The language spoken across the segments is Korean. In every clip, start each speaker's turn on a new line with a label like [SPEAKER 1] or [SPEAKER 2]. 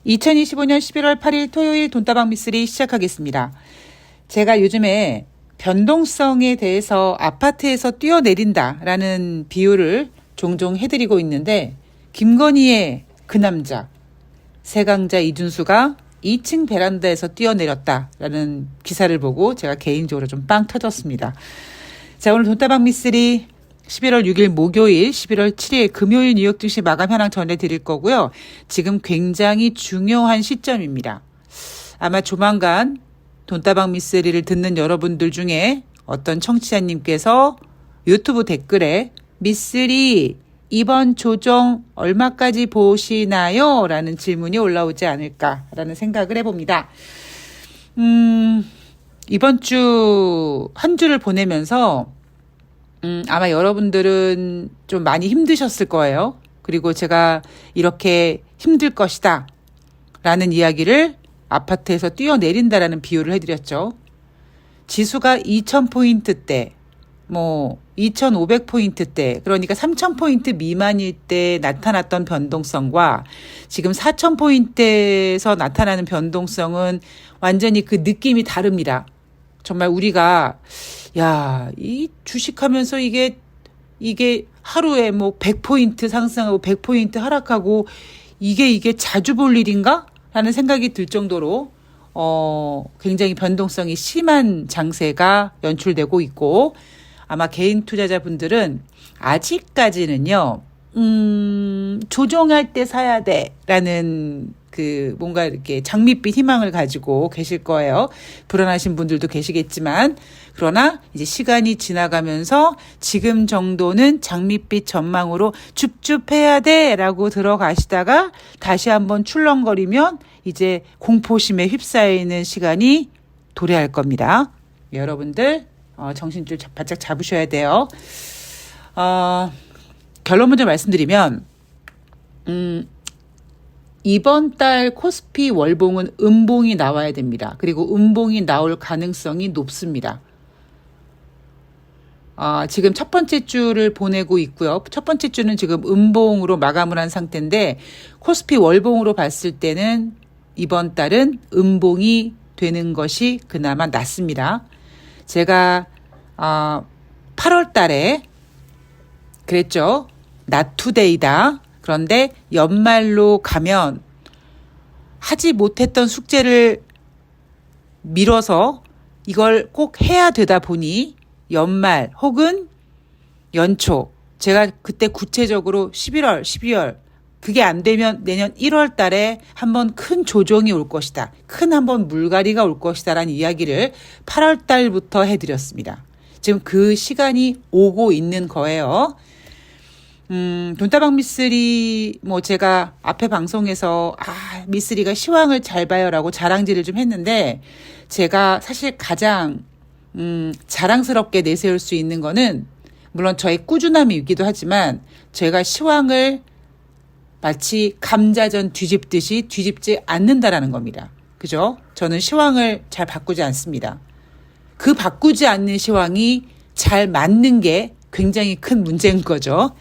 [SPEAKER 1] 2025년 11월 8일 토요일 돈다방 미쓰리 시작하겠습니다. 제가 요즘에 변동성에 대해서 아파트에서 뛰어내린다라는 비유를 종종 해드리고 있는데, 김건희의 그 남자 세강자 이준수가 2층 베란다에서 뛰어내렸다라는 기사를 보고 제가 개인적으로 좀 빵 터졌습니다. 자, 오늘 돈다방 미쓰리 11월 6일 목요일, 11월 7일 금요일 뉴욕 증시 마감 현황 전해드릴 거고요. 지금 굉장히 중요한 시점입니다. 아마 조만간 돈다방 미쓰리를 듣는 여러분들 중에 어떤 청취자님께서 유튜브 댓글에 미쓰리 이번 조정 얼마까지 보시나요? 라는 질문이 올라오지 않을까라는 생각을 해봅니다. 이번 주 한 주를 보내면서 아마 여러분들은 좀 많이 힘드셨을 거예요. 그리고 제가 이렇게 힘들 것이다 라는 이야기를 아파트에서 뛰어내린다라는 비유를 해드렸죠. 지수가 2000포인트대, 2500포인트대, 그러니까 3000포인트 미만일 때 나타났던 변동성과 지금 4000포인트에서 나타나는 변동성은 완전히 그 느낌이 다릅니다. 정말 우리가 이 주식하면서 이게 하루에 100포인트 상승하고 100포인트 하락하고 이게 자주 볼 일인가? 라는 생각이 들 정도로 굉장히 변동성이 심한 장세가 연출되고 있고, 아마 개인 투자자분들은 아직까지는요, 조정할 때 사야 돼 라는 뭔가 이렇게 장밋빛 희망을 가지고 계실 거예요. 불안하신 분들도 계시겠지만, 그러나 이제 시간이 지나가면서 지금 정도는 장밋빛 전망으로 줍줍해야 돼 라고 들어가시다가 다시 한번 출렁거리면 이제 공포심에 휩싸이는 시간이 도래할 겁니다. 여러분들 정신줄 바짝 잡으셔야 돼요. 결론 먼저 말씀드리면 이번 달 코스피 월봉은 음봉이 나와야 됩니다. 그리고 음봉이 나올 가능성이 높습니다. 지금 첫 번째 주를 보내고 있고요. 첫 번째 주는 지금 음봉으로 마감을 한 상태인데, 코스피 월봉으로 봤을 때는 이번 달은 음봉이 되는 것이 그나마 낫습니다. 제가 8월 달에 그랬죠. 나투데이다. 그런데 연말로 가면 하지 못했던 숙제를 미뤄서 이걸 꼭 해야 되다 보니 연말 혹은 연초, 제가 그때 구체적으로 11월, 12월 그게 안 되면 내년 1월 달에 한번 큰 조정이 올 것이다. 큰 한번 물갈이가 올 것이다 라는 이야기를 8월 달부터 해드렸습니다. 지금 그 시간이 오고 있는 거예요. 돈다방 미쓰리, 제가 앞에 방송에서, 미쓰리가 시황을 잘 봐요 라고 자랑질을 좀 했는데, 제가 사실 가장, 자랑스럽게 내세울 수 있는 거는, 물론 저의 꾸준함이기도 하지만, 제가 시황을 마치 감자전 뒤집듯이 뒤집지 않는다라는 겁니다. 그죠? 저는 시황을 잘 바꾸지 않습니다. 그 바꾸지 않는 시황이 잘 맞는 게 굉장히 큰 문제인 거죠.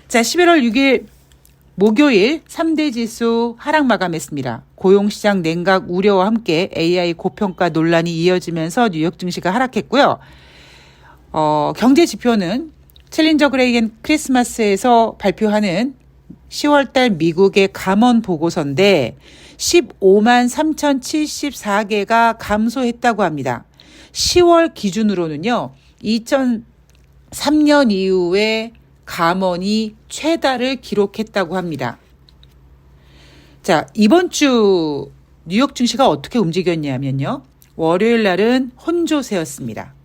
[SPEAKER 1] 자, 11월 6일 목요일 3대 지수 하락 마감했습니다. 고용시장 냉각 우려와 함께 AI 고평가 논란이 이어지면서 뉴욕 증시가 하락했고요. 경제 지표는 챌린저 그레이 앤 크리스마스에서 발표하는 10월달 미국의 감원 보고서인데 15만 3,074개가 감소했다고 합니다. 10월 기준으로는요, 2003년 이후에 감원이 최다를 기록했다고 합니다. 자, 이번 주 뉴욕 증시가 어떻게 움직였냐면요. 월요일 날은 혼조세였습니다.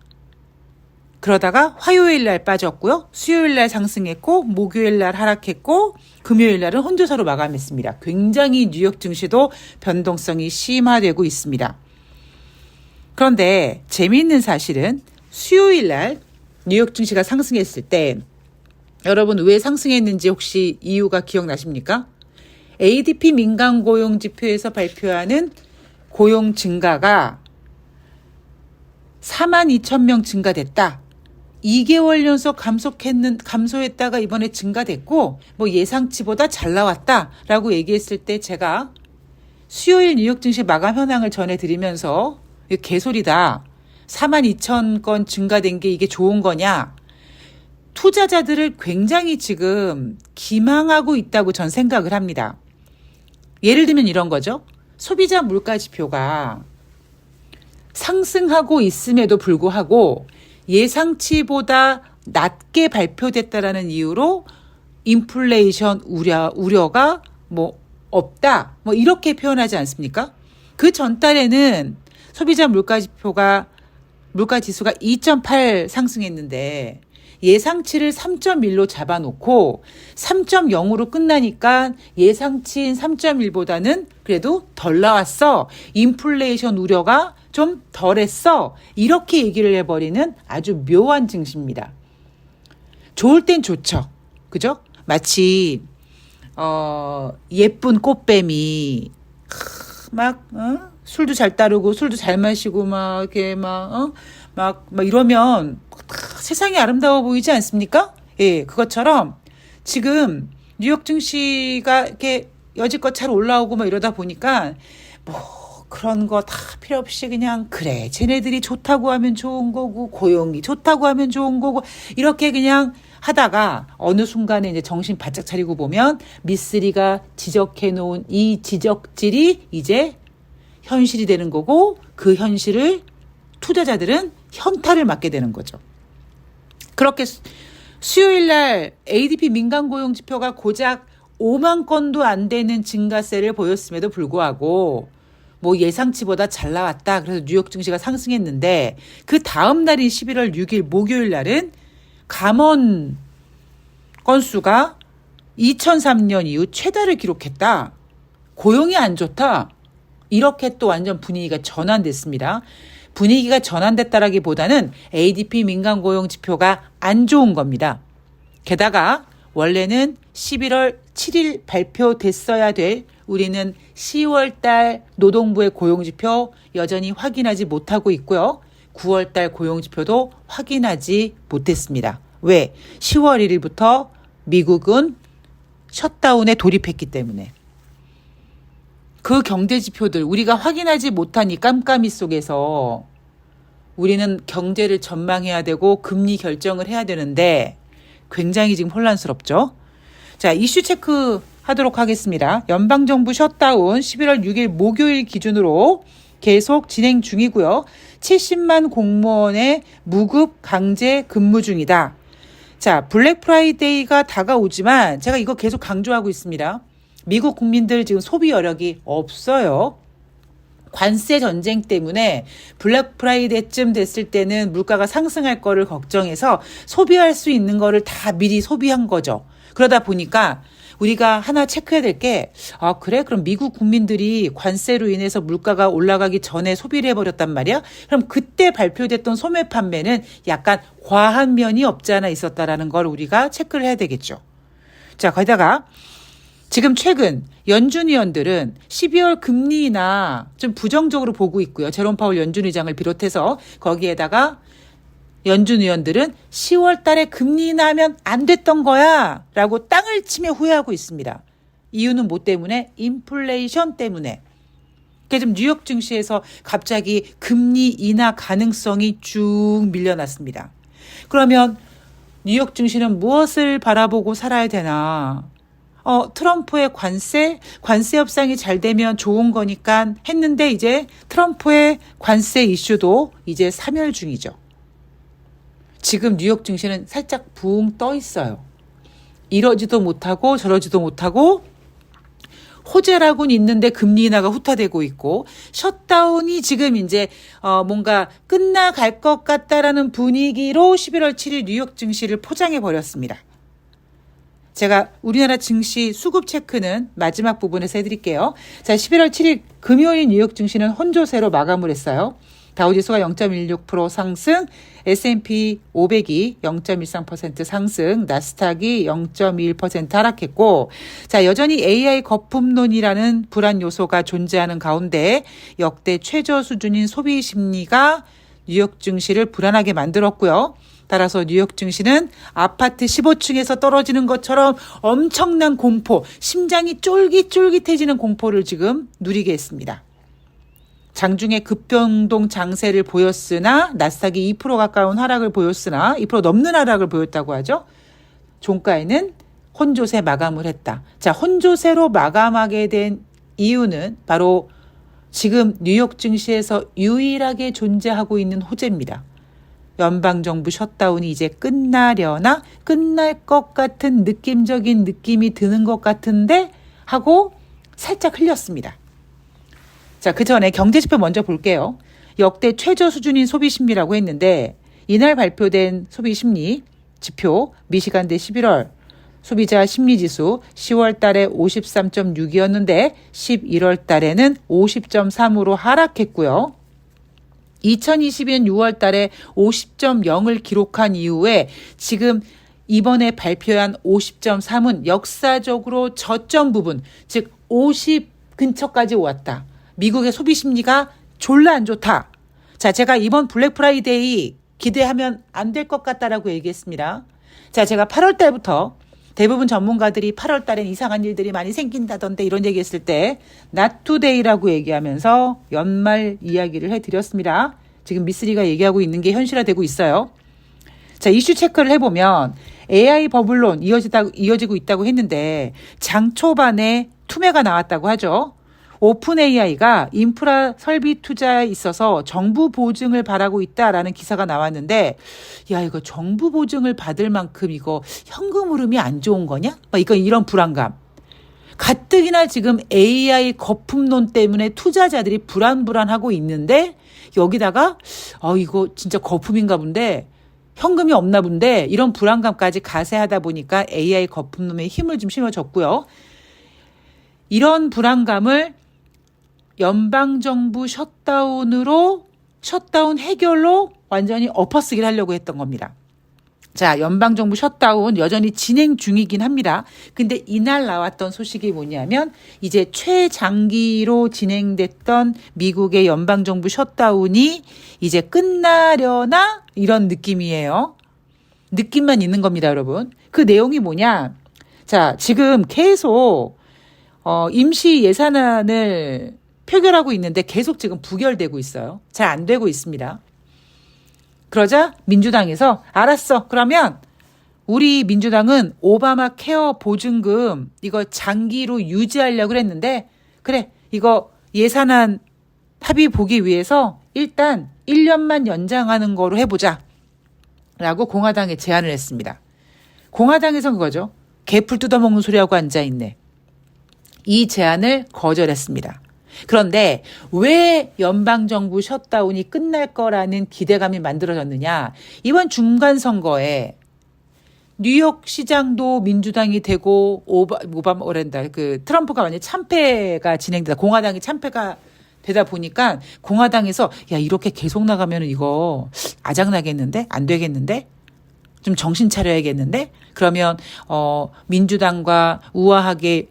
[SPEAKER 1] 그러다가 화요일 날 빠졌고요. 수요일 날 상승했고, 목요일 날 하락했고, 금요일 날은 혼조세로 마감했습니다. 굉장히 뉴욕 증시도 변동성이 심화되고 있습니다. 그런데 재미있는 사실은 수요일 날 뉴욕 증시가 상승했을 때 여러분 왜 상승했는지 혹시 이유가 기억나십니까? ADP 민간 고용 지표에서 발표하는 고용 증가가 42,000명 증가됐다. 2개월 연속 감소했다가 이번에 증가됐고 예상치보다 잘 나왔다라고 얘기했을 때 제가 수요일 뉴욕 증시 마감 현황을 전해드리면서 이게 개소리다. 42,000건 증가된 게 이게 좋은 거냐? 투자자들을 굉장히 지금 기망하고 있다고 전 생각을 합니다. 예를 들면 이런 거죠. 소비자 물가 지표가 상승하고 있음에도 불구하고 예상치보다 낮게 발표됐다라는 이유로 인플레이션 우려가 뭐 없다. 뭐 이렇게 표현하지 않습니까? 그 전달에는 소비자 물가 지수가 2.8 상승했는데 예상치를 3.1로 잡아놓고 3.0으로 끝나니까 예상치인 3.1보다는 그래도 덜 나왔어. 인플레이션 우려가 좀 덜했어. 이렇게 얘기를 해버리는 아주 묘한 증시입니다. 좋을 땐 좋죠. 그죠? 마치 예쁜 꽃뱀이 술도 잘 따르고 술도 잘 마시고 막 이렇게 막 이러면 세상이 아름다워 보이지 않습니까? 예, 그것처럼 지금 뉴욕 증시가 이렇게 여지껏 잘 올라오고 막 이러다 보니까 뭐 그런 거 다 필요 없이 그냥 그래 쟤네들이 좋다고 하면 좋은 거고 고용이 좋다고 하면 좋은 거고 이렇게 그냥 하다가 어느 순간에 이제 정신 바짝 차리고 보면 미쓰리가 지적해 놓은 이 지적질이 이제 현실이 되는 거고 그 현실을 투자자들은 현타를 맞게 되는 거죠. 그렇게 수요일 날 ADP 민간 고용 지표가 고작 5만 건도 안 되는 증가세를 보였음에도 불구하고 뭐 예상치보다 잘 나왔다. 그래서 뉴욕 증시가 상승했는데 그 다음 날인 11월 6일 목요일 날은 감원 건수가 2003년 이후 최다를 기록했다. 고용이 안 좋다. 이렇게 또 완전 분위기가 전환됐습니다. 분위기가 전환됐다라기보다는 ADP 민간 고용 지표가 안 좋은 겁니다. 게다가 원래는 11월 7일 발표됐어야 될 우리는 10월 달 노동부의 고용지표 여전히 확인하지 못하고 있고요. 9월 달 고용지표도 확인하지 못했습니다. 왜? 10월 1일부터 미국은 셧다운에 돌입했기 때문에. 그 경제지표들 우리가 확인하지 못한 이 깜깜이 속에서 우리는 경제를 전망해야 되고 금리 결정을 해야 되는데 굉장히 지금 혼란스럽죠. 자, 이슈 체크 하도록 하겠습니다. 연방정부 셧다운 11월 6일 목요일 기준으로 계속 진행 중이고요. 70만 공무원의 무급 강제 근무 중이다. 자, 블랙 프라이데이가 다가오지만 제가 이거 계속 강조하고 있습니다. 미국 국민들 지금 소비 여력이 없어요. 관세 전쟁 때문에 블랙 프라이데이쯤 됐을 때는 물가가 상승할 거를 걱정해서 소비할 수 있는 거를 다 미리 소비한 거죠. 그러다 보니까 우리가 하나 체크해야 될 게 그래? 그럼 미국 국민들이 관세로 인해서 물가가 올라가기 전에 소비를 해버렸단 말이야? 그럼 그때 발표됐던 소매 판매는 약간 과한 면이 없지 않아 있었다라는 걸 우리가 체크를 해야 되겠죠. 자, 거기다가 지금 최근 연준 의원들은 12월 금리 인하 좀 부정적으로 보고 있고요. 제롬 파월 연준 의장을 비롯해서 거기에다가 연준 의원들은 10월 달에 금리 인하하면 안 됐던 거야 라고 땅을 치며 후회하고 있습니다. 이유는 뭐 때문에? 인플레이션 때문에. 그러니까 지금 뉴욕 증시에서 갑자기 금리 인하 가능성이 쭉 밀려났습니다. 그러면 뉴욕 증시는 무엇을 바라보고 살아야 되나? 트럼프의 관세 협상이 잘 되면 좋은 거니까 했는데 이제 트럼프의 관세 이슈도 이제 사멸 중이죠. 지금 뉴욕 증시는 살짝 붕 떠 있어요. 이러지도 못하고 저러지도 못하고 호재라고는 있는데 금리 인하가 후퇴되고 있고 셧다운이 지금 이제 뭔가 끝나갈 것 같다라는 분위기로 11월 7일 뉴욕 증시를 포장해 버렸습니다. 제가 우리나라 증시 수급 체크는 마지막 부분에서 해드릴게요. 자, 11월 7일 금요일 뉴욕 증시는 혼조세로 마감을 했어요. 다우지수가 0.16% 상승, S&P 500이 0.13% 상승, 나스닥이 0.21% 하락했고, 자, 여전히 AI 거품론이라는 불안 요소가 존재하는 가운데 역대 최저 수준인 소비 심리가 뉴욕 증시를 불안하게 만들었고요. 따라서 뉴욕 증시는 아파트 15층에서 떨어지는 것처럼 엄청난 공포, 심장이 쫄깃쫄깃해지는 공포를 지금 누리게 했습니다. 장중에 급변동 장세를 보였으나 나스닥이 2% 가까운 하락을 보였으나 2% 넘는 하락을 보였다고 하죠. 종가에는 혼조세 마감을 했다. 자, 혼조세로 마감하게 된 이유는 바로 지금 뉴욕 증시에서 유일하게 존재하고 있는 호재입니다. 연방정부 셧다운이 이제 끝나려나 끝날 것 같은 느낌적인 느낌이 드는 것 같은데 하고 살짝 흘렸습니다. 자, 그 전에 경제지표 먼저 볼게요. 역대 최저 수준인 소비심리라고 했는데 이날 발표된 소비심리 지표 미시간대 11월 소비자 심리지수 10월 달에 53.6이었는데 11월 달에는 50.3으로 하락했고요. 2022년 6월 달에 50.0을 기록한 이후에 지금 이번에 발표한 50.3은 역사적으로 저점 부분, 즉 50 근처까지 왔다. 미국의 소비 심리가 졸라 안 좋다. 자, 제가 이번 블랙 프라이데이 기대하면 안 될 것 같다라고 얘기했습니다. 자, 제가 8월 달부터 대부분 전문가들이 8월 달엔 이상한 일들이 많이 생긴다던데 이런 얘기했을 때 not today라고 얘기하면서 연말 이야기를 해드렸습니다. 지금 미쓰리가 얘기하고 있는 게 현실화되고 있어요. 자, 이슈 체크를 해보면 AI 버블론 이어지고 있다고 했는데 장 초반에 투매가 나왔다고 하죠. 오픈 AI가 인프라 설비 투자에 있어서 정부 보증을 바라고 있다라는 기사가 나왔는데 야, 이거 정부 보증을 받을 만큼 이거 현금 흐름이 안 좋은 거냐? 이런 불안감. 가뜩이나 지금 AI 거품론 때문에 투자자들이 불안하고 있는데 여기다가 이거 진짜 거품인가 본데 현금이 없나 본데 이런 불안감까지 가세하다 보니까 AI 거품론에 힘을 좀 실어줬고요. 이런 불안감을 연방정부 셧다운 해결로 완전히 엎어쓰기를 하려고 했던 겁니다. 자, 연방정부 셧다운 여전히 진행 중이긴 합니다. 근데 이날 나왔던 소식이 뭐냐면 이제 최장기로 진행됐던 미국의 연방정부 셧다운이 이제 끝나려나 이런 느낌이에요. 느낌만 있는 겁니다, 여러분. 그 내용이 뭐냐? 자, 지금 계속 임시 예산안을 표결하고 있는데 계속 지금 부결되고 있어요. 잘 안 되고 있습니다. 그러자 민주당에서 알았어. 그러면 우리 민주당은 오바마 케어 보증금 이거 장기로 유지하려고 그랬는데 그래 이거 예산안 합의 보기 위해서 일단 1년만 연장하는 거로 해보자 라고 공화당에 제안을 했습니다. 공화당에서는 그거죠. 개풀 뜯어먹는 소리하고 앉아있네. 이 제안을 거절했습니다. 그런데 왜 연방정부 셧다운이 끝날 거라는 기대감이 만들어졌느냐. 이번 중간선거에 뉴욕 시장도 민주당이 되고 트럼프가 완전히 참패가 진행되다. 공화당이 참패가 되다 보니까 공화당에서 야 이렇게 계속 나가면 이거 아작나겠는데? 안 되겠는데? 좀 정신 차려야겠는데? 그러면 민주당과 우아하게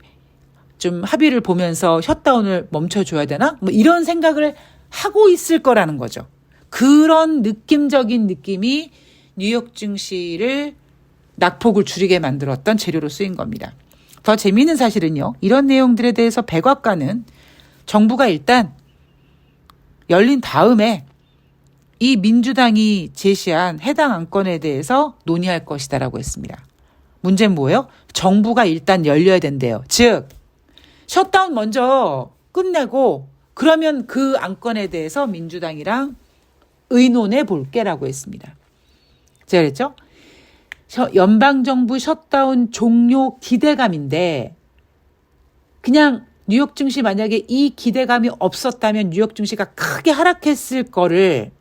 [SPEAKER 1] 좀 합의를 보면서 셧다운을 멈춰줘야 되나? 이런 생각을 하고 있을 거라는 거죠. 그런 느낌적인 느낌이 뉴욕 증시를 낙폭을 줄이게 만들었던 재료로 쓰인 겁니다. 더 재미있는 사실은요. 이런 내용들에 대해서 백악관은 정부가 일단 열린 다음에 이 민주당이 제시한 해당 안건에 대해서 논의할 것이다라고 했습니다. 문제는 뭐예요? 정부가 일단 열려야 된대요. 즉 셧다운 먼저 끝내고 그러면 그 안건에 대해서 민주당이랑 의논해 볼게라고 했습니다. 제가 그랬죠? 연방정부 셧다운 종료 기대감인데 그냥 뉴욕 증시 만약에 이 기대감이 없었다면 뉴욕 증시가 크게 하락했을 거를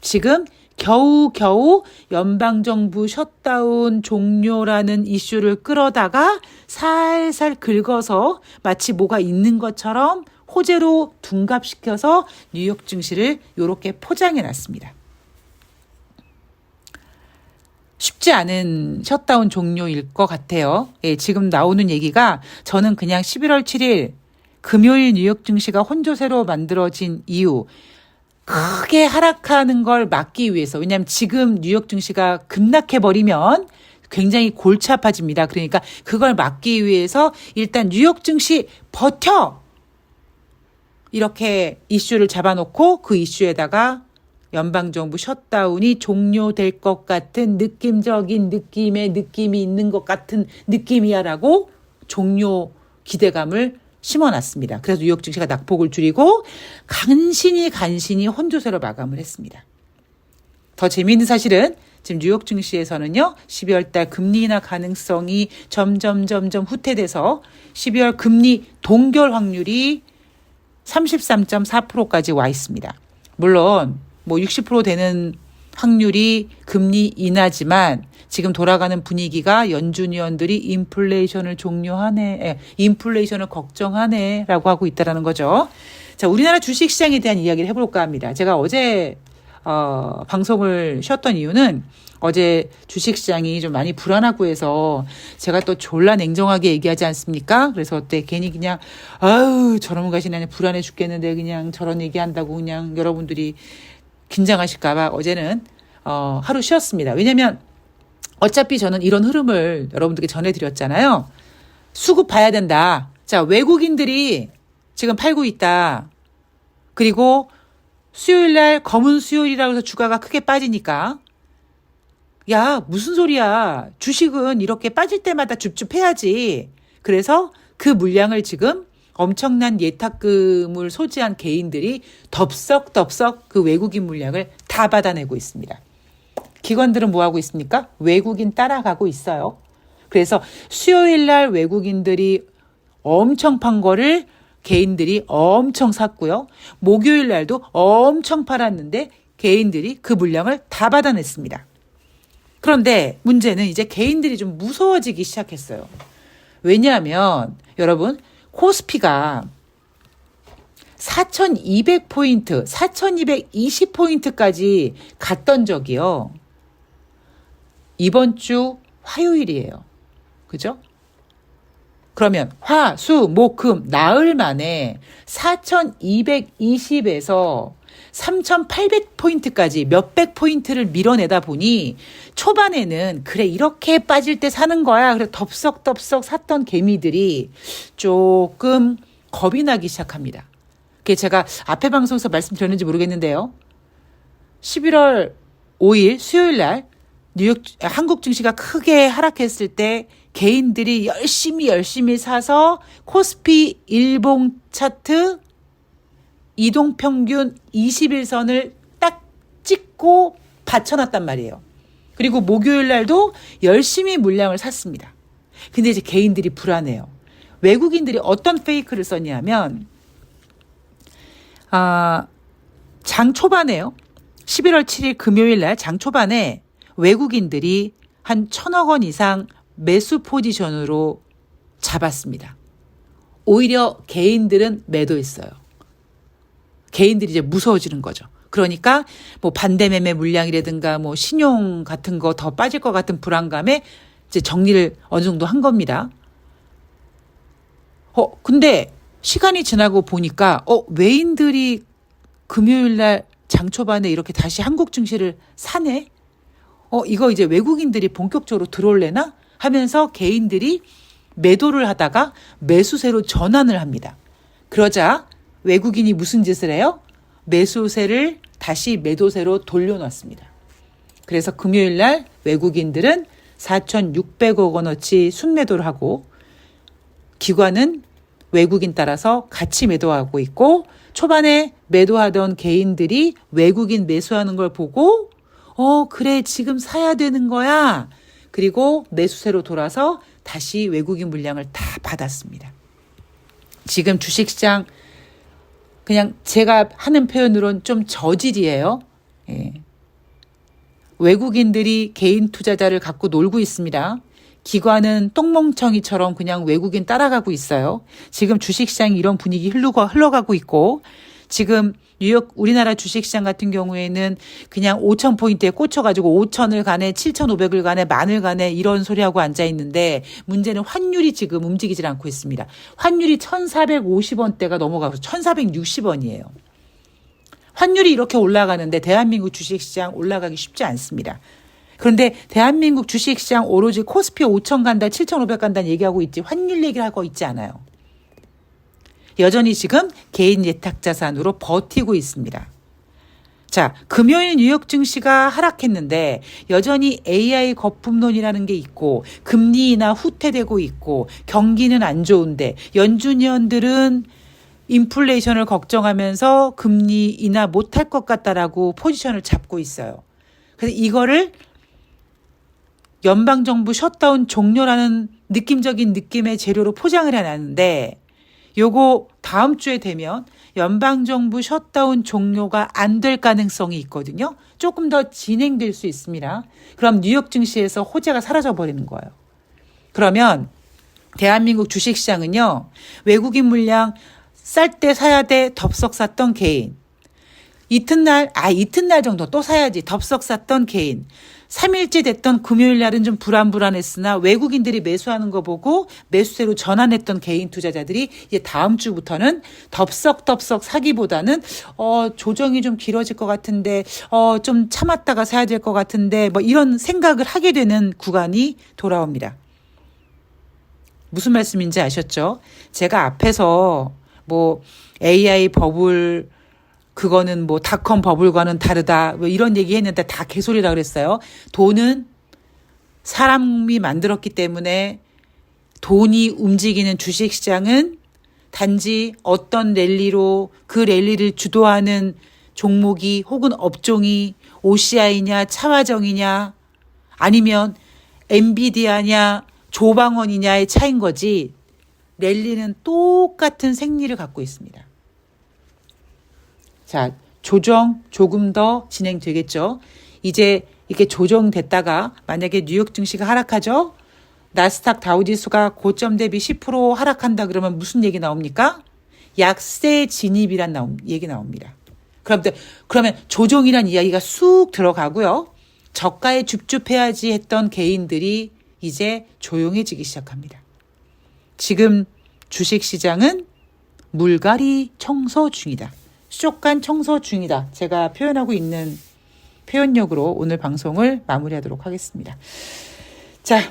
[SPEAKER 1] 지금 겨우겨우 연방정부 셧다운 종료라는 이슈를 끌어다가 살살 긁어서 마치 뭐가 있는 것처럼 호재로 둔갑시켜서 뉴욕 증시를 이렇게 포장해 놨습니다. 쉽지 않은 셧다운 종료일 것 같아요. 예, 지금 나오는 얘기가 저는 그냥 11월 7일 금요일 뉴욕 증시가 혼조세로 만들어진 이유 크게 하락하는 걸 막기 위해서, 왜냐하면 지금 뉴욕 증시가 급락해버리면 굉장히 골치 아파집니다. 그러니까 그걸 막기 위해서 일단 뉴욕 증시 버텨! 이렇게 이슈를 잡아놓고 그 이슈에다가 연방정부 셧다운이 종료될 것 같은 느낌적인 느낌이 있는 것 같은 느낌이야라고 종료 기대감을 심어놨습니다. 그래서 뉴욕 증시가 낙폭을 줄이고 간신히 혼조세로 마감을 했습니다. 더 재미있는 사실은 지금 뉴욕 증시에서는요, 12월 달 금리 인하 가능성이 점점 후퇴돼서 12월 금리 동결 확률이 33.4%까지 와 있습니다. 물론 뭐 60% 되는 확률이 금리 인하지만 지금 돌아가는 분위기가 연준 위원들이 인플레이션을 인플레이션을 걱정하네라고 하고 있다라는 거죠. 자, 우리나라 주식시장에 대한 이야기를 해볼까 합니다. 제가 어제 방송을 쉬었던 이유는 어제 주식시장이 좀 많이 불안하고 해서 제가 또 졸라 냉정하게 얘기하지 않습니까? 그래서 그때 괜히 그냥 아유 저런 것이 불안해 죽겠는데 그냥 저런 얘기한다고 그냥 여러분들이 긴장하실까봐 어제는 하루 쉬었습니다. 왜냐면 어차피 저는 이런 흐름을 여러분들께 전해드렸잖아요. 수급 봐야 된다. 자, 외국인들이 지금 팔고 있다. 그리고 수요일날 검은 수요일이라고 해서 주가가 크게 빠지니까 야 무슨 소리야. 주식은 이렇게 빠질 때마다 줍줍해야지. 그래서 그 물량을 지금 엄청난 예탁금을 소지한 개인들이 덥석 그 외국인 물량을 다 받아내고 있습니다. 기관들은 뭐하고 있습니까? 외국인 따라가고 있어요. 그래서 수요일날 외국인들이 엄청 판 거를 개인들이 엄청 샀고요. 목요일날도 엄청 팔았는데 개인들이 그 물량을 다 받아냈습니다. 그런데 문제는 이제 개인들이 좀 무서워지기 시작했어요. 왜냐하면 여러분 코스피가 4,200포인트, 4,220포인트까지 갔던 적이요. 이번 주 화요일이에요. 그죠? 그러면 화, 수, 목, 금, 나흘 만에 4,220에서 3,800포인트까지 몇백 포인트를 밀어내다 보니 초반에는 그래 이렇게 빠질 때 사는 거야. 그래 덥석 샀던 개미들이 조금 겁이 나기 시작합니다. 그게 제가 앞에 방송에서 말씀드렸는지 모르겠는데요. 11월 5일 수요일 날 한국 증시가 크게 하락했을 때 개인들이 열심히 사서 코스피 일봉 차트 이동평균 21선을 딱 찍고 받쳐놨단 말이에요. 그리고 목요일 날도 열심히 물량을 샀습니다. 근데 이제 개인들이 불안해요. 외국인들이 어떤 페이크를 썼냐면 장 초반에요. 11월 7일 금요일 날 장 초반에 외국인들이 한 1,000억 원 이상 매수 포지션으로 잡았습니다. 오히려 개인들은 매도했어요. 개인들이 이제 무서워지는 거죠. 그러니까 뭐 반대매매 물량이라든가 뭐 신용 같은 거 더 빠질 것 같은 불안감에 이제 정리를 어느 정도 한 겁니다. 근데 시간이 지나고 보니까 외인들이 금요일 날 장 초반에 이렇게 다시 한국 증시를 사네? 이거 이제 외국인들이 본격적으로 들어올래나? 하면서 개인들이 매도를 하다가 매수세로 전환을 합니다. 그러자 외국인이 무슨 짓을 해요? 매수세를 다시 매도세로 돌려놨습니다. 그래서 금요일 날 외국인들은 4,600억 원어치 순매도를 하고 기관은 외국인 따라서 같이 매도하고 있고 초반에 매도하던 개인들이 외국인 매수하는 걸 보고 그래 지금 사야 되는 거야. 그리고 매수세로 돌아서 다시 외국인 물량을 다 받았습니다. 지금 주식시장 그냥 제가 하는 표현으로는 좀 저질이에요. 예. 외국인들이 개인 투자자를 갖고 놀고 있습니다. 기관은 똥멍청이처럼 그냥 외국인 따라가고 있어요. 지금 주식시장이 이런 분위기 흘러가고 있고 지금 뉴욕 우리나라 주식시장 같은 경우에는 그냥 5,000포인트에 꽂혀가지고 5,000을 가네 7,500을 가네 10,000을 가네 이런 소리하고 앉아있는데 문제는 환율이 지금 움직이질 않고 있습니다. 환율이 1,450원대가 넘어가서 1,460원이에요. 환율이 이렇게 올라가는데 대한민국 주식시장 올라가기 쉽지 않습니다. 그런데 대한민국 주식시장 오로지 코스피 5천 간다, 7,500 간다는 얘기하고 있지 환율 얘기를 하고 있지 않아요. 여전히 지금 개인 예탁자산으로 버티고 있습니다. 자, 금요일 뉴욕 증시가 하락했는데 여전히 AI 거품론이라는 게 있고 금리 인하 후퇴되고 있고 경기는 안 좋은데 연준위원들은 인플레이션을 걱정하면서 금리 인하 못할 것 같다라고 포지션을 잡고 있어요. 그래서 이거를 연방정부 셧다운 종료라는 느낌적인 느낌의 재료로 포장을 해놨는데 요거 다음 주에 되면 연방정부 셧다운 종료가 안 될 가능성이 있거든요. 조금 더 진행될 수 있습니다. 그럼 뉴욕 증시에서 호재가 사라져버리는 거예요. 그러면 대한민국 주식시장은요. 외국인 물량 쌀 때 사야 돼 덥석 샀던 개인. 이튿날 정도 또 사야지 덥석 샀던 개인. 3일째 됐던 금요일 날은 좀 불안했으나 외국인들이 매수하는 거 보고 매수세로 전환했던 개인 투자자들이 이제 다음 주부터는 덥석 사기보다는 조정이 좀 길어질 것 같은데 좀 참았다가 사야 될 것 같은데 뭐 이런 생각을 하게 되는 구간이 돌아옵니다. 무슨 말씀인지 아셨죠? 제가 앞에서 뭐 AI 버블 그거는 뭐 닷컴 버블과는 다르다. 뭐 이런 얘기 했는데 다 개소리라 그랬어요. 돈은 사람이 만들었기 때문에 돈이 움직이는 주식시장은 단지 어떤 랠리로 그 랠리를 주도하는 종목이 혹은 업종이 OCI냐 차화정이냐 아니면 엔비디아냐 조방원이냐의 차이인 거지 랠리는 똑같은 생리를 갖고 있습니다. 자, 조정 조금 더 진행되겠죠. 이제 이렇게 조정됐다가 만약에 뉴욕 증시가 하락하죠. 나스닥 다우지수가 고점 대비 10% 하락한다 그러면 무슨 얘기 나옵니까? 약세 진입이란 얘기 나옵니다. 그러면 조정이란 이야기가 쑥 들어가고요. 저가에 줍줍해야지 했던 개인들이 이제 조용해지기 시작합니다. 지금 주식시장은 물갈이 청소 중이다. 수족관 청소 중이다. 제가 표현하고 있는 표현력으로 오늘 방송을 마무리하도록 하겠습니다. 자,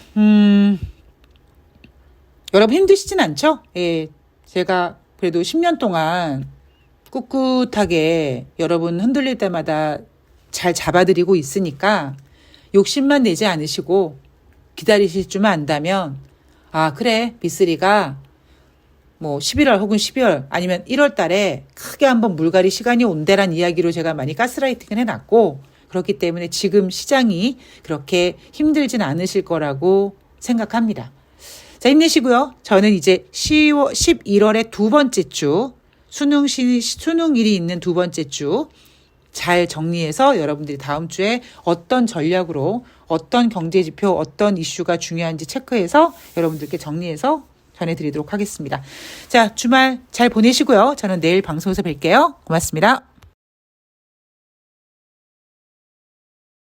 [SPEAKER 1] 여러분 힘드시진 않죠? 예, 제가 그래도 10년 동안 꿋꿋하게 여러분 흔들릴 때마다 잘 잡아드리고 있으니까 욕심만 내지 않으시고 기다리실 줄만 안다면 그래 비쓰리가 뭐 11월 혹은 12월 아니면 1월 달에 크게 한번 물갈이 시간이 온대란 이야기로 제가 많이 가스라이팅을 해놨고 그렇기 때문에 지금 시장이 그렇게 힘들진 않으실 거라고 생각합니다. 자, 힘내시고요. 저는 이제 11월의 두 번째 주 수능일이 있는 두 번째 주 잘 정리해서 여러분들이 다음 주에 어떤 전략으로 어떤 경제지표 어떤 이슈가 중요한지 체크해서 여러분들께 정리해서 전해드리도록 하겠습니다. 자, 주말 잘 보내시고요. 저는 내일 방송에서 뵐게요. 고맙습니다.